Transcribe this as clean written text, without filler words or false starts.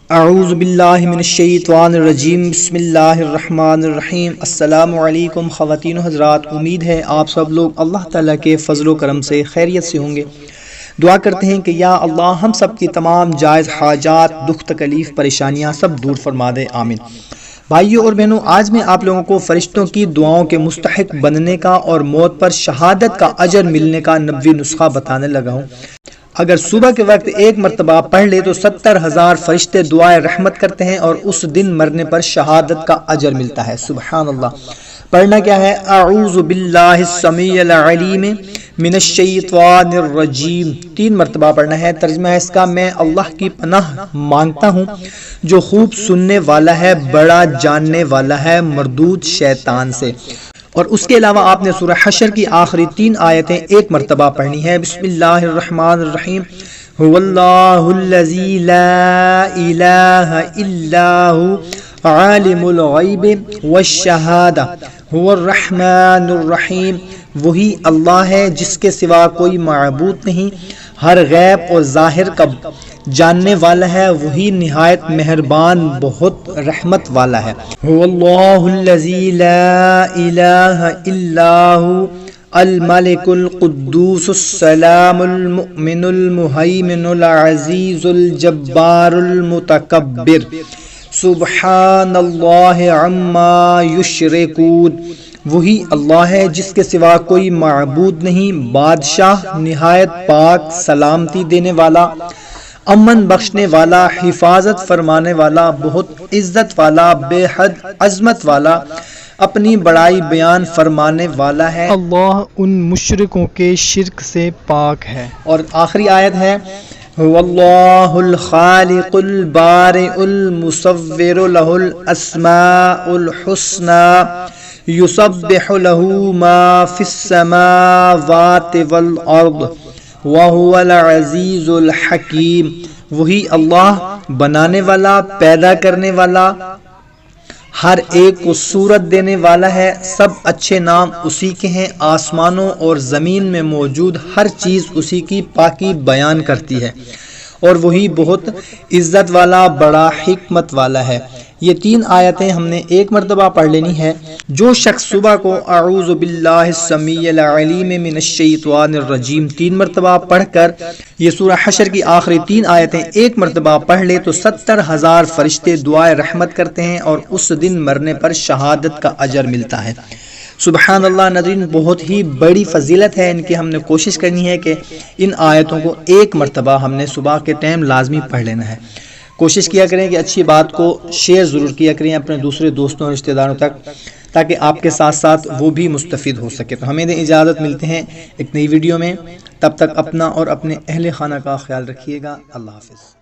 اعوذ باللہ من الشیطان الرجیم، بسم اللہ الرحمن الرحیم۔ السلام علیکم خواتین و حضرات، امید ہے آپ سب لوگ اللہ تعالیٰ کے فضل و کرم سے خیریت سے ہوں گے۔ دعا کرتے ہیں کہ یا اللہ ہم سب کی تمام جائز حاجات، دکھ تکلیف، پریشانیاں سب دور فرما دے، آمین۔ بھائیو اور بہنوں، آج میں آپ لوگوں کو فرشتوں کی دعاؤں کے مستحق بننے کا اور موت پر شہادت کا اجر ملنے کا نبوی نسخہ بتانے لگا ہوں۔ اگر صبح کے وقت ایک مرتبہ پڑھ لے تو 70,000 فرشتے دعائے رحمت کرتے ہیں اور اس دن مرنے پر شہادت کا اجر ملتا ہے۔ سبحان اللہ۔ پڑھنا کیا ہے؟ اعوذ باللہ السمیع العلیم من الشیطان الرجیم، 3 مرتبہ پڑھنا ہے۔ ترجمہ ہے اس کا، میں اللہ کی پناہ مانگتا ہوں جو خوب سننے والا ہے، بڑا جاننے والا ہے مردود شیطان سے۔ اور اس کے علاوہ آپ نے سورہ حشر کی آخری 3 آیتیں ایک مرتبہ پڑھنی ہے۔ بسم اللہ الرحمن الرحیم، هو اللہ الذی لا الہ الا هو عالم الغیب والشہادہ هو الرحمن الرحیم، وہی اللہ ہے جس کے سوا کوئی معبود نہیں، ہر غیب اور ظاہر کا جاننے والا ہے، وہی نہایت مہربان بہت رحمت والا ہے۔ هو اللہ الذی لا الہ الا هو الملک القدوس السلام المؤمن المہیمن العزیز الجبار المتکبر، سبحان اللہ عما یشرکون، وہی اللہ ہے جس کے سوا کوئی معبود نہیں، بادشاہ نہایت پاک، سلامتی دینے والا، امن بخشنے والا، حفاظت فرمانے والا، بہت عزت والا، بے حد عظمت والا، اپنی بڑائی بیان فرمانے والا ہے۔ اللہ ان مشرکوں کے شرک سے پاک ہے۔ اور آخری آیت ہے، هو اللہ الخالق البارئ المصور لہ الاسماء الحسنى یسبح لہ ما فی السماوات والارض وَهُوَ الْعَزِيزُ الْحَكِيمُ، وہی اللہ بنانے والا، پیدا کرنے والا، ہر ایک کو صورت دینے والا ہے۔ سب اچھے نام اسی کے ہیں، آسمانوں اور زمین میں موجود ہر چیز اسی کی پاکی بیان کرتی ہے، اور وہی بہت عزت والا، بڑا حکمت والا ہے۔ یہ 3 آیتیں ہم نے ایک مرتبہ پڑھ لینی ہے۔ جو شخص صبح کو اعوذ باللہ السمیع العلیم من الشیطان الرجیم 3 مرتبہ پڑھ کر یہ سورہ حشر کی آخری 3 آیتیں ایک مرتبہ پڑھ لے تو 70,000 فرشتے دعائے رحمت کرتے ہیں اور اس دن مرنے پر شہادت کا اجر ملتا ہے۔ سبحان اللہ۔ ناظرین، بہت ہی بڑی فضیلت ہے ان کی۔ ہم نے کوشش کرنی ہے کہ ان آیتوں کو ایک مرتبہ ہم نے صبح کے ٹائم لازمی پڑھ لینا ہے۔ کوشش کیا کریں کہ اچھی بات کو شیئر ضرور کیا کریں اپنے دوسرے دوستوں اور رشتہ داروں تک، تاکہ آپ کے ساتھ ساتھ وہ بھی مستفید ہو سکے۔ تو ہمیں اجازت، ملتے ہیں ایک نئی ویڈیو میں، تب تک اپنا اور اپنے اہل خانہ کا خیال رکھیے گا۔ اللہ حافظ۔